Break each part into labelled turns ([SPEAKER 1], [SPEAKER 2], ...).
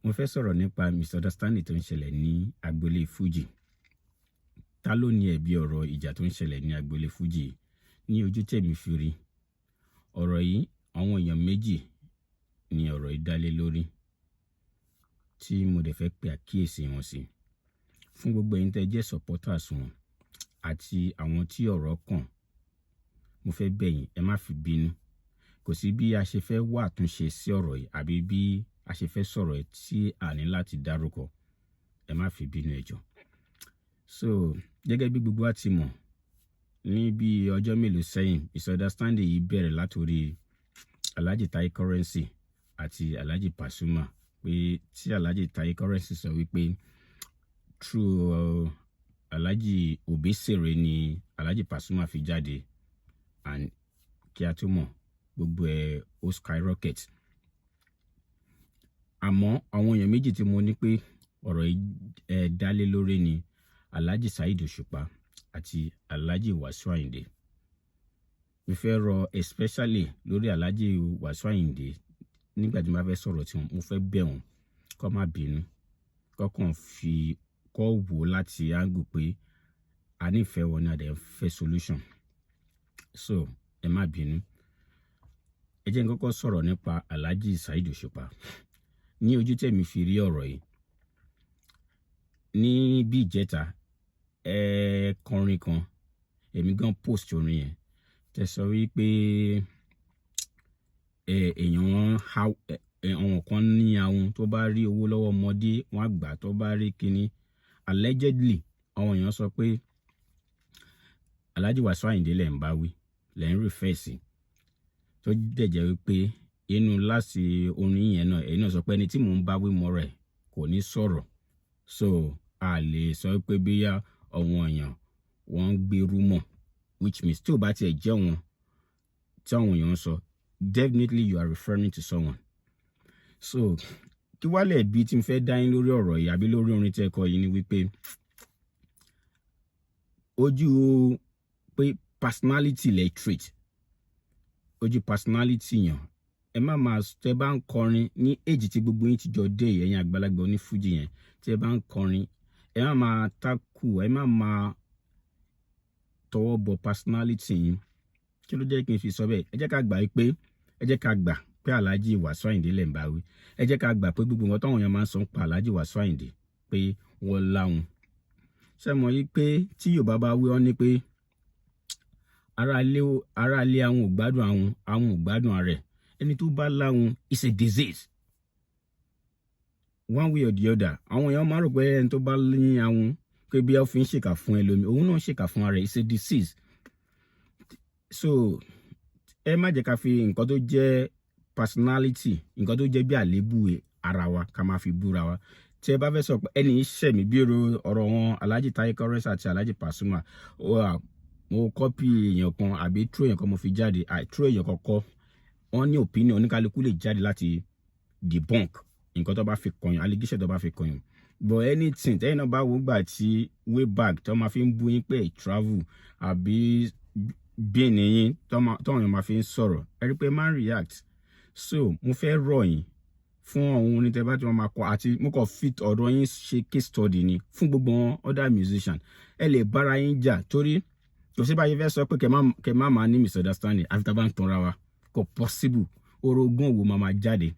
[SPEAKER 1] mo fẹ́ sọ̀rọ̀ nípa misunderstanding tó ń ṣẹlẹ̀ ní agbolé Fuji. Talo ní ẹ̀bi ọ̀rọ̀ ìjà tó ń ṣẹlẹ̀ ní agbolé Fuji ní ojú tèmi fi rí. Ọ̀rọ̀ yìí àwọn èèyàn méjì ni ọ̀rọ̀ yìí dálé lórí tí mo dẹ̀ fẹ́ pe àkíyèsí wọn sí. Fún gbogbo ẹ̀yin tẹ́ jẹ́ supporters wọn àti àwọn tí ọ̀rọ̀ kàn, mo fẹ́ bẹ̀ yín, ẹ má fi bínú. Kò sí bí a ṣe fẹ́ wá àtúnṣe sí ọ̀rọ̀ yìí àbí bí a ṣe fẹ́ sọ̀rọ̀ ẹ̀ tí a ní láti dárúkọ. Ẹ má fi bínú ẹ jọ̀ọ́. So gẹ́gẹ́ bí gbogbo wa ti mọ̀, ní bí ọjọ́ mélòó sẹ́yìn, misunderstanding yìí bẹ̀rẹ̀ látòrí Alhaji Tai Currency àti Alhaji Pasuma, pé tí Alhaji Tai Currency sọ wípé through Alhaji Obesere ni Alhaji Pasuma fi jáde, and kí a tó mọ̀ gbogbo ẹ̀ ó skyrocket. Àmọ́ àwọn èèyàn méjì tí mo ní pé ọ̀rọ̀ yìí dálé lórí ni Alhaji Saheed Òṣùpá àti Alhaji Wasiu Ayinde. Mo fẹ́ rọ especially lórí Alhaji Wasiu Ayinde, nígbà tí mo bá fẹ́ sọ̀rọ̀ tí mo fẹ́ bẹ̀ wọ́n kó má bínú, kọ́kàn fi kọ́ wò láti angle pé a nífẹ̀ẹ́ wọn ní a dẹ̀ fẹ́ solution. So ẹ má bínú. Ẹ jẹ́ n kọ́kọ́ sọ̀rọ̀ nípa Alhaji Saheed Òṣùpá. Ní ojú tèmi fi rí ọ̀rọ̀ yìí, ní bí ìjẹta kọrin kan, èmi gan post orin yẹn tẹ́ sọ wípé àwọn kan ní àwọn tó bá rí owó lọ́wọ́ ọmọdé wọ́n á gbà, tó bá rí kíní. Allegedly àwọn èèyàn sọ pé Alhaji Wasiu Ayinde lẹ́ ń bá wí, lẹ́ ń refer sí, tó dẹ̀ jẹ́ wípé inú láti orin yẹn náà ẹ̀yin náà sọ pé ẹni tí mò ń bá wí mọ́ rẹ̀ kò ní sọ̀rọ̀. So a lè sọ pé bóyá àwọn èèyàn wọ́n ń gbé rumor, which means tí ò bá tiẹ̀ jẹ́ wọn tí àwọn èèyàn ń sọ, definitely you are referring to someone. So kí wá lẹ̀ bí tí mo fẹ́ dá yín lórí ọ̀rọ̀ yìí àbí lórí orin tẹ́ kọ yìí ni wípé ojú pé personality lè treat, ojú personality yàn. Ẹ má máa tẹ́ bá ń kọrin ní èjì tí gbogbo yín ti jọ dé, ẹ̀yin àgbàlagbà oní Fuji yẹn, tẹ́ bá ń kọrin ẹ má máa takù, ẹ má máa tọwọ́ bọ personality yín. Kí ló jẹ́ kí n fi sọ bẹ́ẹ̀? Ẹ jẹ́ ká gbà pé Alhaji Wasiu Ayinde lẹ́ ń bá wí. Ẹ jẹ́ ká gbà pé gbogbo nǹkan táwọn èèyàn máa ń sọ pa Alhaji Wasiu Ayinde pé wọ́n láwọn. Ṣé mọ̀ yí pé tí Yorùbá bá wí ọ́ ní pé ará ilé àwọn ò gbádùn àwọn ò gbádùn ara ẹ̀. Ẹni tó bá láwọn is a disease. One way or the other, àwọn èèyàn máa rò pé ẹni tó bá ní àwọn pé bí ó fi ń ṣèkà fún ẹlòmíì, òun náà ń ṣèkà fún ara ẹ̀, is a disease. So ẹ má jẹ́ ká fi nǹkan tó jẹ́ personality, nǹkan tó jẹ́ bí àléébù ara wa ká máa fi búra wa. Tí ẹ bá fẹ́ sọ pé ẹni iṣẹ́ mi bí ọ̀rọ̀ wọn Alhaji Tai Currency àti Alhaji Pasuma, mo copy èèyàn kan àbí throw èèyàn kan mo fi jáde, throw èèyàn kọ́kọ́, wọ́n ní opinion, oníkálukú lè jáde láti debunk nǹkan tó bá fi kọyàn, allegation tó bá fi kọyàn. But anything tẹ́yìn náà bá wò gbà tí way back tó máa fi ń bú yín pé travel àbí bí ènìyàn tó àwọn máa fi ń sọ̀rọ̀, ẹ rí pé máa ń react. So mo fẹ́ rọ̀ yín fún àwọn onítẹ̀ bá tí wọ́n máa kọ, àti mo kàn fit ọ̀rọ̀ yín ṣe case study ni fún gbogbo wọn other musician. Ẹ lè bára yín jà torí kò sí báyìí fẹ́ sọ pé kẹ má máa ní misunderstanding àfi tá bá ń tanra wa. Kò possible. Orogún òwò máa jáde,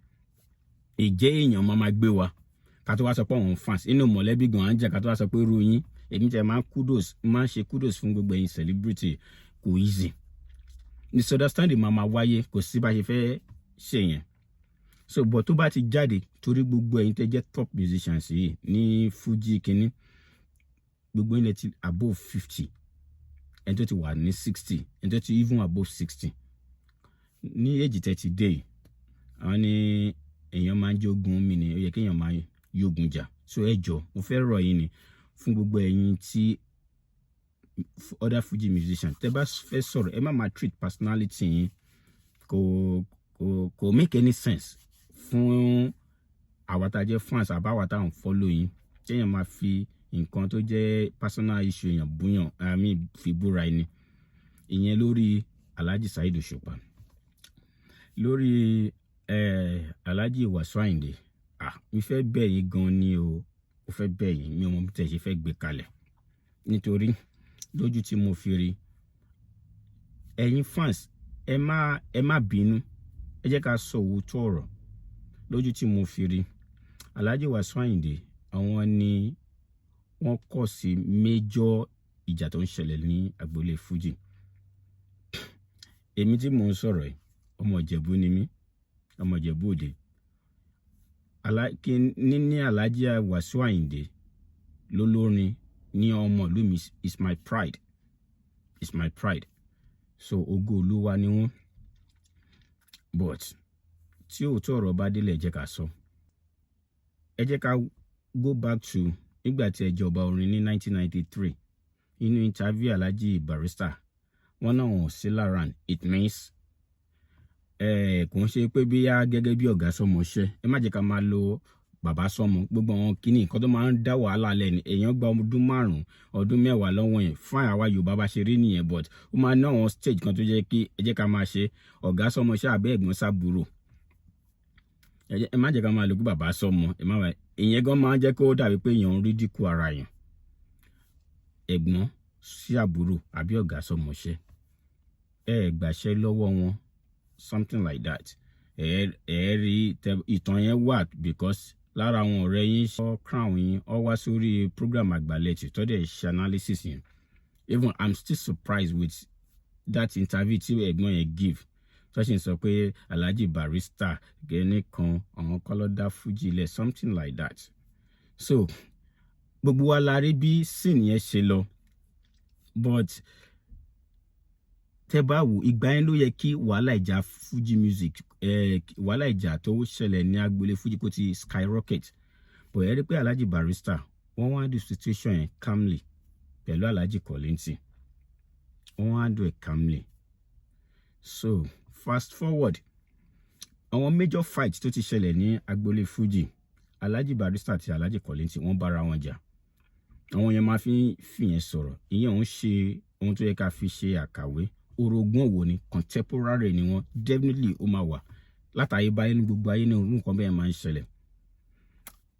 [SPEAKER 1] ìjẹ́ èèyàn máa gbé wa ká tó wá sọ pé àwọn fans inú mọ̀lẹ́bí gan à ń jà ká tó wá sọ pé irú yín. Èmi tẹ máa ń ṣe kudos fún gbogbo ẹ̀yin celebrity. Kò easy. Misunderstanding máa wáyé, kò sí bá ṣe fẹ́ ṣe yẹn. So but tó bá ti jáde, torí gbogbo ẹ̀yin tẹ́ jẹ́ top musicians yìí ní Fuji kínní, gbogbo yín lẹ ti above 50, ẹni tó ti wà ní 60, ẹni tó ti even above 60. Ní èjì tẹ́ ti dé yìí, àwọn ni èèyàn máa ń jogun mi ni, ó yẹ kí èèyàn máa yógun jà. So ẹ jọ̀ọ́, mo fẹ́ rọ̀ yín ni fún gbogbo ẹ̀yin tí other Fuji musician tẹ́ bá fẹ́ sọ̀rọ̀, ẹ má máa treat personality yín, kò make any sense fún àwa tá jẹ́ fans àbáwá tá ń follow yín. Téèyàn máa fi nǹkan tó jẹ́ personal issue èèyàn búyàn, fi búra ẹni. Ìyẹn lórí Alhaji Saheed Òṣùpá. Lórí Alhaji Wasiu Ayinde, mi fẹ́ bẹ̀ yín gan ni o, mo fẹ́ bẹ̀ yín, mi ò mọ̀ bí tẹ́ ṣe fẹ́ gbé kalẹ̀ nítorí lójú tí mo fi rí ẹ̀yin fans ẹ má bínú, ẹ jẹ́ ká sọ òótọ́ ọ̀rọ̀. Lójú tí mo fi rí Alhaji Wasiu Ayinde àwọn ni wọ́n kọ̀ sí major ìjà tó ń ṣẹlẹ̀ ní agbolé Fuji. Èmi tí mò ń sọ̀rọ̀ yìí ọmọ Ìjẹ̀bú ni mí, ọmọ Ìjẹ̀bú Òde. Níní Alhaji Wasiu Ayinde lólórin ní ọmọ ìlú mi is my pride, is my pride. So ògo Olúwa ni wọ́n, but tí òótọ́ ọ̀rọ̀ bá délẹ̀ ẹ jẹ́ ká sọ. Ẹ jẹ́ ká go back to nígbà tí ẹ jọba orin ní 1993 inú interview Alhaji Barrister wọ́n náà wọ́n sí lára. It means kò ń ṣe pé bí yá gẹ́gẹ́ bí ọ̀gá sọmọṣẹ́, ẹ má jẹ́ ká máa lo bàbá sọmọ gbogbo àwọn kíní nǹkan tó máa ń dá wàhálà lẹ́nu. Èèyàn gba ọdún 5 ọdún 10 lọ́wọ́ yẹn fún àwa Yorùbá bá ṣe rí nìyẹn, but ó máa ná àwọn stage kan tó jẹ́ kí ẹ jẹ́ ká máa ṣe ọ̀gá sọmọṣẹ́ àbẹ́ ẹ̀gbọ́n sábúrò. Ẹ má jẹ́ ká máa lo pé bàbá sọmọ, ìyẹn gan máa ń jẹ́ kó dàbí pé èèyàn ń rí dínkù ara yẹn. Ẹ̀gbọ́n sí àbúrò àbí ọ̀gá sọmọṣẹ́ gbàṣẹ́ lọ́wọ́ wọn, something like that. Rí ìtàn yẹn wà because lára àwọn ọ̀rẹ́ yín sọ crown yín ọ wá sórí program Àgbàlẹ̀ tó dẹ̀ ṣe analysis yẹn. Even I'm still surprised with that interview tí ẹ̀gbọ́n yẹn give. Ṣọ́ṣìn sọ pé Alhaji Barrister gẹ́ni kan àwọn kọ́lọ́dá Fuji lẹ̀, something like that. So gbogbo wa la rí bí scene yẹn ṣe lọ, but tẹ́ bá wò ìgbà yẹn ló yẹ kí wàhálà ìjà Fuji music wàhálà ìjà tó ṣẹlẹ̀ ní agbolé Fuji kó ti skyrocket. But ẹ rí pé Alhaji Barrister wọ́n wá do situation yẹn calmly pẹ̀lú Alhaji Kollington, wọ́n wá do it calmly. So fast forward àwọn major fight tó ti ṣẹlẹ̀ ní agbolé Fuji, Alhaji Barrister àti Alhaji Kollington wọ́n bára wọn jà. Àwọn yẹn máa fi yẹn sọ̀rọ̀, ìyẹn òun ṣe ohun tó yẹ ká fi ṣe àkàwé. Orogún òwò ni, contemporary ni wọ́n, definitely ó máa wà látàyè báyé ní gbogbo ayé ní orú nǹkan bẹ́ẹ̀ máa ń ṣẹlẹ̀.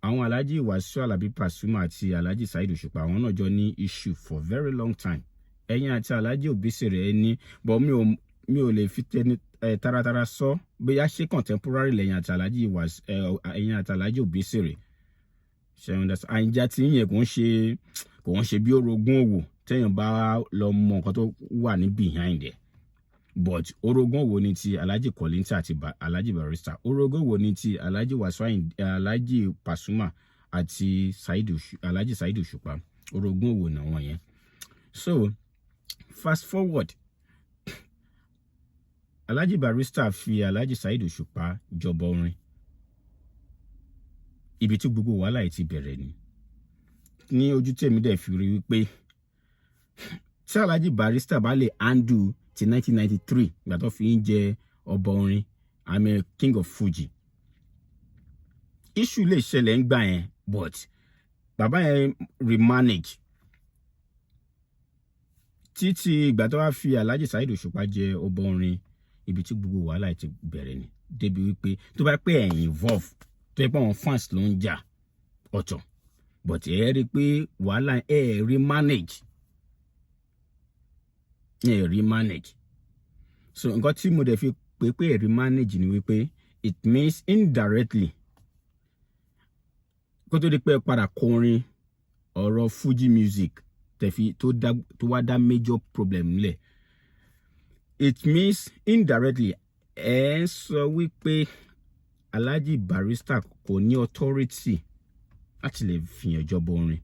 [SPEAKER 1] Àwọn Alhaji Wasiu Alabi Pasuma àti Alhaji Saheed Òṣùpá àwọn náà jọ ní issue for very long time. Ẹ̀yin àti Alhaji Obesere ẹni, but mi ò lè fi tẹni taratara sọ bóyá ṣe contemporary lẹ́yìn àti Alhaji Obesere. Ṣé understand? Àìjà tí yẹn kò ń ṣe bí orogún òwò tẹ́yàn bá lọ mọ nǹkan tó wà ní behind ẹ̀. But orogún òwò ni ti Alhaji Kollington àti Alhaji Barrister. Orogún òwò ni ti Alhaji Wasiu Ayinde, Alhaji Pasuma àti Alhaji Saheed Òṣùpá. Orogún òwò náà wọ́n yẹn. So fast forward Alhaji Barrister fi Alhaji Saheed Òṣùpá jọba orin. Ibi tí gbogbo wàhálà yìí ti bẹ̀rẹ̀ ni. Ní ojú tèmi dẹ̀ fi rí wípé tí Alhaji Barrister bá lè handle ti 1993 ìgbà tó fi ń jẹ ọba orin, I'm a king of Fuji, issue lè ṣẹlẹ̀ ń gbà yẹn, but bàbá yẹn remanage títí ìgbà tó wá fi Alhaji Saheed Òṣùpá jẹ ọba orin. Ibi tí gbogbo wàhálà ti bẹ̀rẹ̀ ni, débi wípé tó bá pẹ́ ẹ̀yìn involve tó yẹ pé àwọn fans ló ń jà ọ̀tọ̀, but ẹ rí pé wàhálà remanage. So nǹkan tí mo dẹ̀ fi pé remanage ni wípé it means indirectly kó tó di pé padà kọrin ọ̀rọ̀ Fuji music tó wá dá major problem lẹ̀. It means indirectly ẹ ń sọ wípé Alhaji Barrister kò ní authority láti lè fìyàn jọba orin.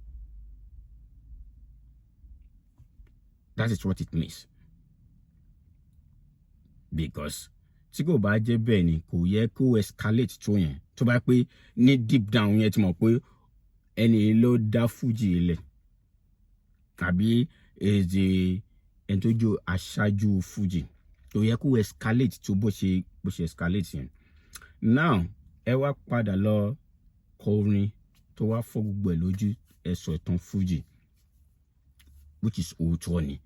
[SPEAKER 1] That is what it means. Because tí kò bá jẹ́ bẹ́ẹ̀ ni kò yẹ kó escalate tó yẹn. Tó bá pé ní deep down yẹn ti mọ̀ pé ẹni ló dá Fuji ilẹ̀ tàbí ẹni tó jẹ́ aṣáájú Fuji, kò yẹ kó escalate tó bó ṣe escalate yẹn. Now ẹ wá padà lọ kọ orin tó wá fọ́ gbogbo ẹ̀ lójú ẹ̀sọ̀ ìtàn Fuji, which is òótọ́ ni.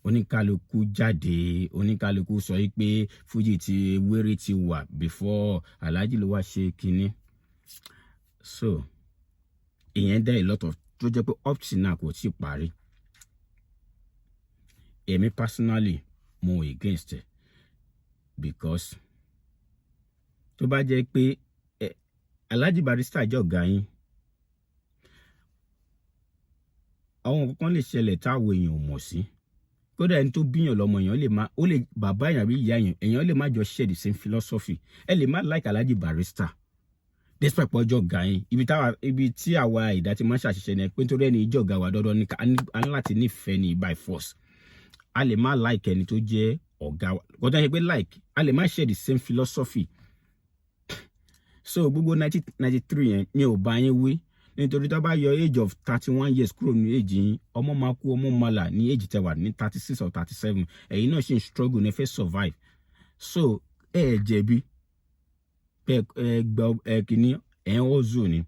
[SPEAKER 1] Oníkálukú jáde, oníkálukú sọ pé Fuji ti wéré ti wà before Alhaji ló wá ṣe kinní. so ìyẹn dá a lot of tó jẹ́ pé up till now kò tí ì parí. Èmi personally mo against it because tó bá jẹ́ pé Alhaji Barrister jẹ́ ọ̀gá yín, àwọn nǹkan lè ṣẹlẹ̀ táwọn èèyàn ò mọ̀ sí. Kódà ẹni tó bíyàn lọ́mọ èèyàn lè má, ó lè bàbá èèyàn àbí ìyá èèyàn lè má jọ share the same philosophy. Ẹ lè má like Alhaji Barrister despite pé ọjọ́ ọ̀gá yín. Ibi tí àwa ìdá ti máa ń ṣàṣìṣe ni pé nítorí ẹni ìjọ ọ̀gá wa dandan ni a ní láti nífẹ̀ẹ́ ni by force. A lè má like ẹni tó jẹ́ ọ̀gá wa. Kò tẹ́ ṣe pé like, a lè má share the same philosophy. So gbogbo 1993 yẹn mi ò bá yín wí. Nítorí tó bá yọ age of 31 years kúrò ní age yín, ọmọ máa kú ọmọ máa là ní age tẹwà ní 36 or 37. Ẹ̀yin náà ṣì ń struggle ní fẹ́ survive. So jẹ̀bi kìíní ọ̀zọ̀ ni.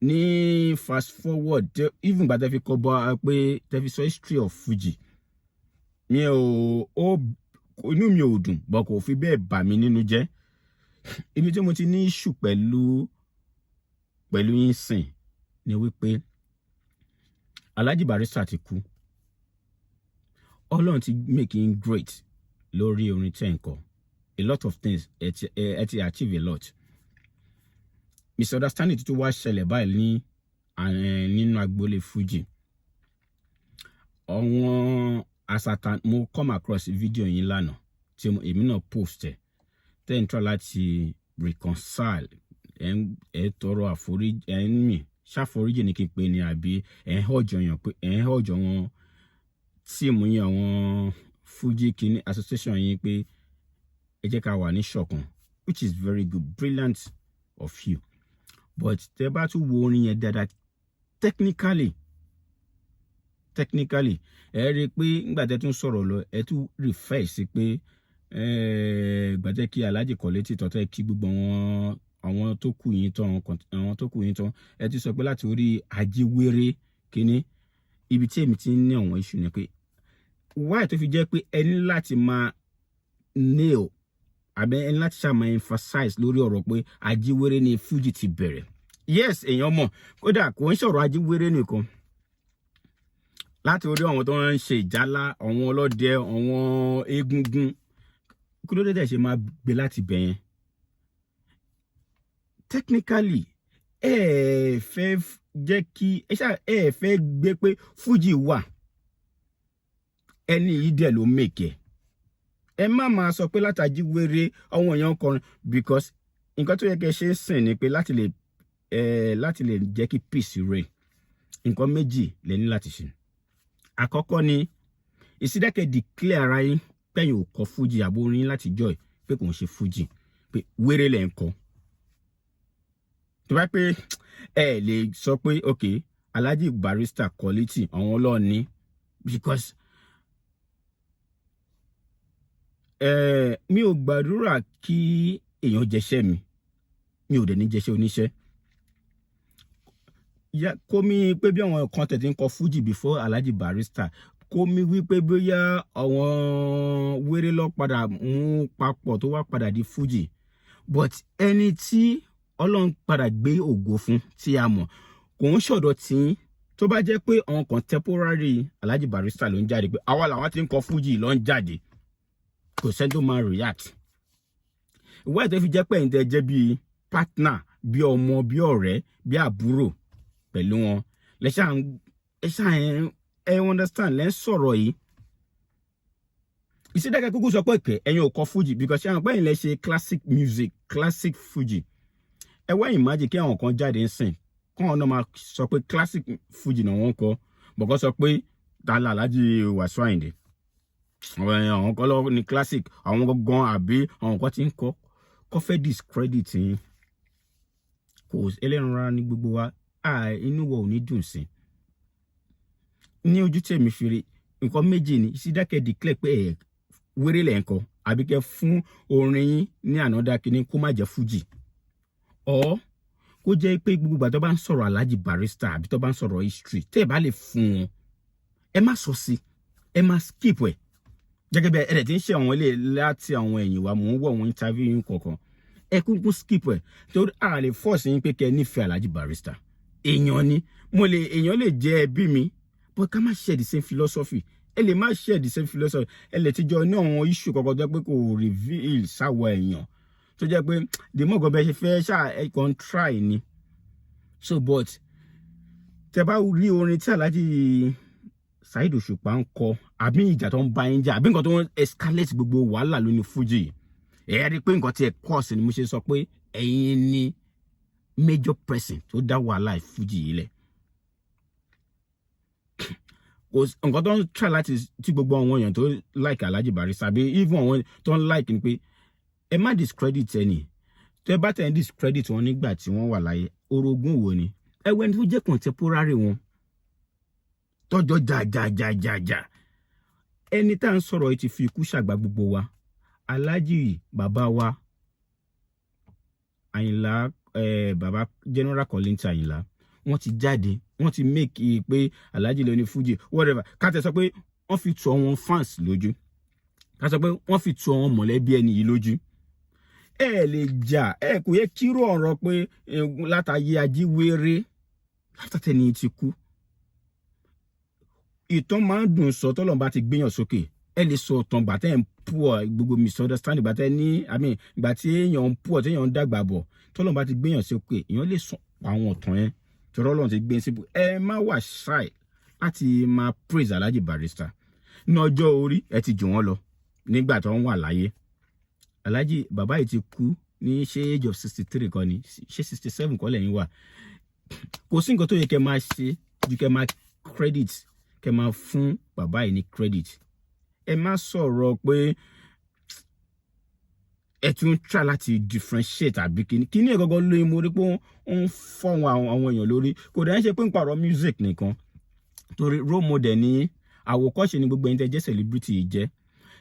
[SPEAKER 1] Ní fast forward, even bá tẹ́ fi kọ́ bọ́ pé tẹ́ fi sọ history of Fuji. Inú mi ò dùn, but kò fi bẹ́ẹ̀ bà mí nínú jẹ́. Ibi tí mo ti ní issue pẹ̀lú yín sìn ni wípé Alhaji Barrister ti kú. Ọlọ́run ti make him great lórí orin tẹ́ǹkọ̀. A lot of things ẹ ti achieve a lot. Misunderstanding tó wá ṣẹlẹ̀ báyìí nínú agbolé Fuji. Àwọn asatan mo come across video yín lánàá tí èmi náà post ẹ̀. Then try láti reconcile ẹ tọrọ àforíjì mi ṣàforíjì ní kí n pè ní àbí ọjọ́ wọn tíìmù yín àwọn Fuji kìíní association yín pé ẹ jẹ́ ká wà ní ṣọ̀kan, which is very good, brilliant of you. But tẹ́ bá tún wo orin yẹn dáadáa technically ẹ rí pé nígbà tẹ́ tún sọ̀rọ̀ lọ ẹ tún refer sí pé gbàtẹ́ kí Alhaji Kollety tọ́tẹ́ kí gbogbo àwọn tó kù yín tán ẹ ti sọ pé láti orí ajíwèrè kíní. Ibi tí èmi ti ní àwọn issue ni pé why tó fi jẹ́ pé ẹ ní láti máa nail àbí ẹ ní láti ṣáà máa emphasize lórí ọ̀rọ̀ pé ajíwèrè ni Fuji ti bẹ̀rẹ̀. Yes, èèyàn mọ̀, kódà kò ń sọ̀rọ̀ ajíwèrè nìkan. Láti orí àwọn tó ń ṣe ìjálá, àwọn ọlọ́dẹ, àwọn egungun, kí ló dé tẹ́ ṣe máa gbé láti bẹ̀ yẹn? Technically fẹ́ jẹ́ kí fẹ́ gbé pé Fuji wà, ẹni yìí dẹ̀ ló make ẹ má máa sọ pé látàjí wéré àwọn èèyàn kọrin, because nǹkan tó yẹ kẹ́ ṣe ń sìn ni pé láti lè jẹ́ kí peace reign. Nǹkan méjì lẹ ní láti ṣe. Àkọ́kọ́ ni ìsídẹ́kẹ̀ declare ara yín pẹ́yìn ò kọ Fuji àbórin láti joy pé kò ń ṣe Fuji, pé wéré lẹ̀ ń kọ. Tó bá pé ẹ lè sọ pé okay Alhaji Barrister Kollety àwọn ọlọ́ọ̀ni, because mi ò gbàdúrà kí èèyàn jẹṣẹ́ mi ò dẹ̀ ní jẹṣẹ́ oníṣẹ́. Kó mi pé bí àwọn kan tẹ̀ tí ń kọ Fuji before Alhaji Barrister, kó mi wí pé bóyá àwọn wéré lọ padà mú papọ̀ tó wá padà di Fuji, but ẹni tí Ọlọ́run padà gbé ògo fún tí a mọ̀ kò ń ṣọ̀dọ̀ tí tó bá jẹ́ pé àwọn contemporary Alhaji Barrister ló ń jáde pé àwa làwọn tí ń kọ Fuji ló ń jáde, kò sẹ́ni tó máa react. Ìwà ètò fi jẹ́ pé ẹ̀yin tẹ́ jẹ́ bí partner, bí ọmọ, bí ọ̀rẹ́, bí àbúrò pẹ̀lú wọn ẹ understand lẹ́ ń sọ̀rọ̀ yìí. Ìsídẹ́kẹ̀ kúkú sọ pé ẹ̀yin ò kọ Fuji because ṣé àwọn pẹ́yìn lẹ́ ṣe classic music, classic Fuji. Ẹ wá imagine kí àwọn kan jáde ń sìn kọ́ ọ̀nà máa sọ pé classic Fuji náà wọ́n kọ, bọ̀kọ́ sọ pé Talo Alhaji Wasiu Ayinde. Àwọn kan lọ ní classic, àwọn gangan àbí àwọn kan ti ń kọ́ fẹ́ discredit yín. Kò ẹlẹ́ran rárá ní gbogbo wa, inú wa ò ní dùn sí. Ní ojú tèmi fi rí nǹkan méjì ni ìsídẹ́kẹ̀ declare pé wéré lẹ̀ ń kọ àbí kẹ́ fún orin yín ní ànádá kìíní kó má jẹ́ Fuji. Or kó jẹ́ pé gbogbo ìgbà tó bá ń sọ̀rọ̀ Alhaji Barrister àbí tó bá ń sọ̀rọ̀ history tẹ́ ẹ bá lè fún wọn ẹ má sọ sí, ẹ má skip gẹ́gẹ́ bí ẹ̀rẹ̀ tí ń ṣe àwọn ilé láti àwọn ẹ̀yìn wa mò ń wọ̀ wọ́n interview yín kọ̀ọ̀kan ẹ kúkú skip ẹ torí a lè force yín pé kẹ́ nífẹ̀ẹ́ Alhaji Barrister èèyàn ni èèyàn lè jẹ́ ẹbí mi but ká má share the same philosophy ẹ lè má share the same philosophy ẹ lè ti jọ ní àwọn issue kọ̀ọ̀kan tó pé kò reveal sáwọ èèyàn tó jẹ́ pé the more gọbẹ ṣe fẹ́ ṣáà ẹ kàn try ni so but tẹ́ bá rí orin tí Alhaji Saheed Òṣùpá ń kọ àbí ìjà tó ń bá yín jà àbí nǹkan tó ń escalate gbogbo wàhálà lónìí Fuji ẹ rí pé nǹkan tí ẹ cause ni mo ṣe sọ pé ẹ̀yin ni major person tó dá wàhálà Fuji yìí lẹ̀ nǹkan tó ń try láti tí gbogbo àwọn èèyàn tó like Alhaji Barrister àbí even àwọn tó ń like ni pé ẹ má discredit ẹni tẹ́ bá tẹ̀ ń discredit wọn nígbà tí wọ́n wà láyé orogún wo ni ẹ wẹ́n tó jẹ́ contemporary wọn tọ́jọ́ jà ẹni tá à ń sọ̀rọ̀ yìí ti fi ikú ṣàgbà gbogbo wa Alhaji bàbá wa Àyìnlá bàbá General Kollington Àyìnlá wọ́n ti jáde wọ́n ti make pé Alhaji ló ní Fuji whatever ká tẹ̀ sọ pé wọ́n fi tu àwọn fans lójú ká sọ pé wọ́n fi tu àwọn mọ̀lẹ́bí ẹni yìí lójú ẹ lè jà ẹ kò yẹ kíró ọ̀rọ̀ pé látàyè ajíwèrè látàtẹni ti kú ìtàn máa ń dùn sọ tọ́lọ́run bá ti gbéyàn sókè ẹ lè sọ ọ̀tàn gbàtẹ́ ń pọ̀ gbogbo misunderstanding gbàtẹ́ ní ìgbà tí èèyàn ń pọ̀ tí èèyàn ń dàgbà bọ̀ tọ́lọ́run bá ti gbéyàn sókè èèyàn lè sọ àwọn ọ̀tàn yẹn tọ́rọ́ Ọlọ́run ti gbé síbò ẹ má wà shy láti máa praise Alhaji Barrister ní ọjọ́ orí ẹ ti jù wọ́n lọ nígbà tó ń wà láyé Alhaji bàbá yìí ti kú ní ṣé age of 63 kan ni ṣé 67 kọ́ lẹ́yìn wà kò sí nǹkan tó yẹ kẹ́ máa ṣe ju kẹ́ máa credit kẹ́ máa fún bàbá yìí ní credit ẹ má sọ̀rọ̀ pé ẹ tún try láti differentiate àbí kíní ẹ̀ gọ́gọ́ lóyún mo rí pé ó ń fọ́ àwọn èèyàn lórí kò dẹ̀ ń ṣe pé ń pààrọ̀ music nìkan torí role model ní àwòkọ́ṣe ní gbogbo ẹni tẹ́ jẹ́ celebrity yìí jẹ́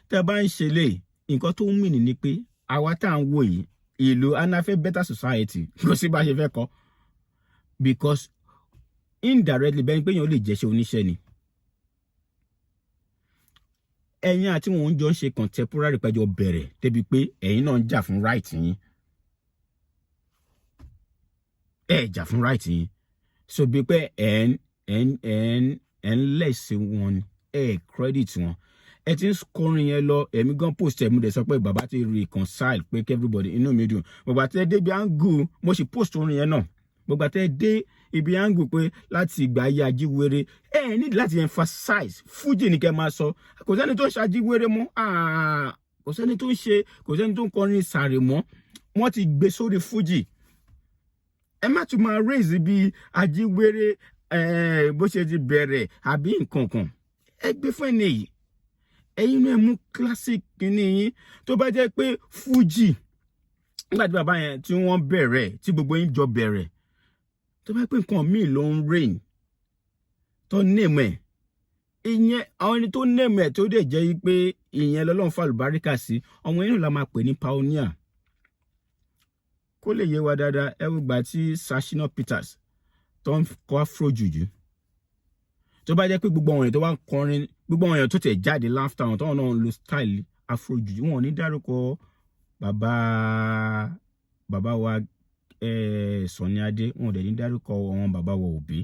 [SPEAKER 1] tẹ́ bá ń ṣe lè nǹkan tó ń mìnì ni pé àwa tá à ń wò yìí ìlú anáfẹ́ better society kò sí bá ṣe fẹ́ kọ́ because indirectly bẹ́ẹ̀ ni pé èèyàn lè jẹ́ ṣe oníṣẹ́ ni ẹ̀yin àti wọn jọ ń ṣe contemporary pẹ̀jọ bẹ̀rẹ̀ débi pé ẹ̀yin náà ń jà fún right yín jà fún right yín so bí pé ẹ̀ ń lẹ̀sẹ̀ wọn credit wọn ẹ ti ń kọrin yẹn lọ ẹ̀mí gan post ẹ̀ mú dẹ̀ sọ pé bàbá ti reconcile pé everybody inú mi dùn bàbá tẹ́ dé ibi angle mo sì post orin yẹn náà bàbá tẹ́ dé ibi angle pé láti ìgbà ayé ajíwèrè need láti emphasize Fuji ní kẹ́ máa sọ kò sẹ́ni tó ń ṣe ajíwèrè mọ́ kò sẹ́ni tó ń kọrin sàrè mọ́ wọ́n ti gbé sórí Fuji ẹ má tún máa raise bí ajíwèrè bó ṣe ti bẹ̀rẹ̀ àbí nǹkan kan ẹ gbé fún ẹni yìí ẹ̀yin náà mú classic kìíní yín tó bá jẹ́ pé Fuji nígbà tí bàbá yẹn tí wọ́n bẹ̀rẹ̀ tí gbogbo yín jọ bẹ̀rẹ̀ tó bá pé nǹkan míì ló ń reign tó name ẹ̀ ìyẹn àwọn ẹni tó name ẹ̀ tó dẹ̀ jẹ́ pé ìyẹn lọ́lọ́run fàlùbáríkà sí ọmọ yẹn la máa pè ní pioneer kó lè yé wa dáadáa ẹ wò gbà tí Shina Peters tó ń kọ afro juju tó bá jẹ́ pé gbogbo àwọn èèyàn tó wá ń kọrin gbogbo àwọn èèyàn tó tẹ̀ jáde láfta wọn tó wọn náà ń lo style afro juju wọn ò ní dárúkọ bàbá wa Sunny Adé wọn ò dẹ̀ ní dárúkọ àwọn bàbá wa Òbí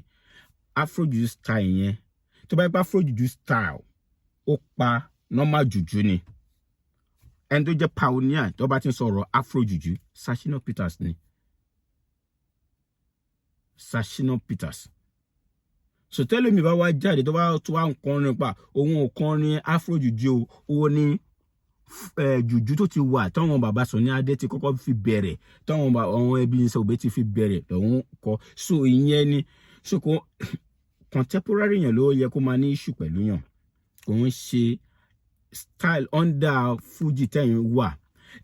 [SPEAKER 1] afro juju style yẹn tó bá yẹ pé afro juju style ó pa normal juju ni ẹni tó jẹ́ pioneer tó bá ti ń sọ̀rọ̀ afro juju Shina Peters ni Shina Peters so tẹ́lẹ̀ mi bá wá jáde tó bá tó wá ń kọrin pa òun ò kọrin afro juju o ní juju tó ti wà táwọn bàbá Sunny Adé ti kọ́kọ́ fi bẹ̀rẹ̀ táwọn àwọn ẹbí ní Òbí ti fi bẹ̀rẹ̀ lòun kọ so ìyẹn ni so kò contemporary yẹn ló yẹ kó máa ní issue pẹ̀lú yàn kò ń ṣe style under Fuji tẹ́yìn wà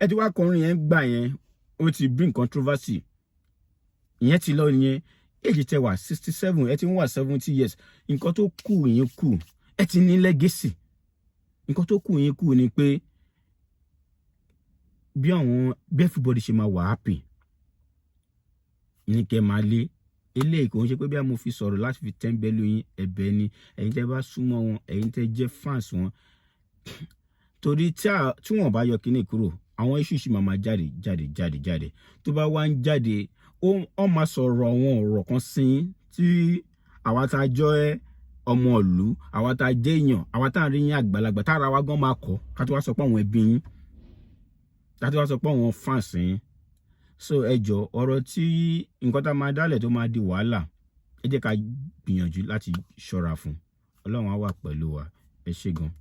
[SPEAKER 1] ẹ ti wá kọrin yẹn gbà yẹn ó ti bring controversy ìyẹn ti lọ yẹn age tẹ́ wà 67 ẹ ti ń wà 70 years nǹkan tó kù yín kù ẹ ti ní legacy nǹkan tó kù yín kù ni pé bí everybody ṣe máa wà happy ní kẹ́ máa lé eléyìí kò ń ṣe pé bí a mo fi sọ̀rọ̀ láti fi tẹ́ńbẹ́lú yín ẹ̀bẹ̀ ni ẹ̀yin tẹ́ bá súnmọ́ wọn ẹ̀yin tẹ́ jẹ́ fans wọn torí tí wọ́n bá yọ kíní kúrò àwọn issue sì máa jáde tó bá wá ń jáde ó máa sọ̀rọ̀ àwọn ọ̀rọ̀ kan sí tí àwa tá a jọ ọmọ ìlú, àwa tá a jẹ́ èèyàn, àwa tá a rí yín àgbàlagbà tára wa gan máa kọ́ ká tó wá sọ pé àwọn ẹbí yín, ká tó wá sọ pé àwọn fans yín. So ẹ jọ ọ̀rọ̀ tí nǹkan tá a máa dálẹ̀ tó máa di wàhálà, ẹ jẹ́ ká gbìyànjú láti ṣọ́ra fún. Ọlọ́run á wà pẹ̀lú wa. Ẹ ṣé gan.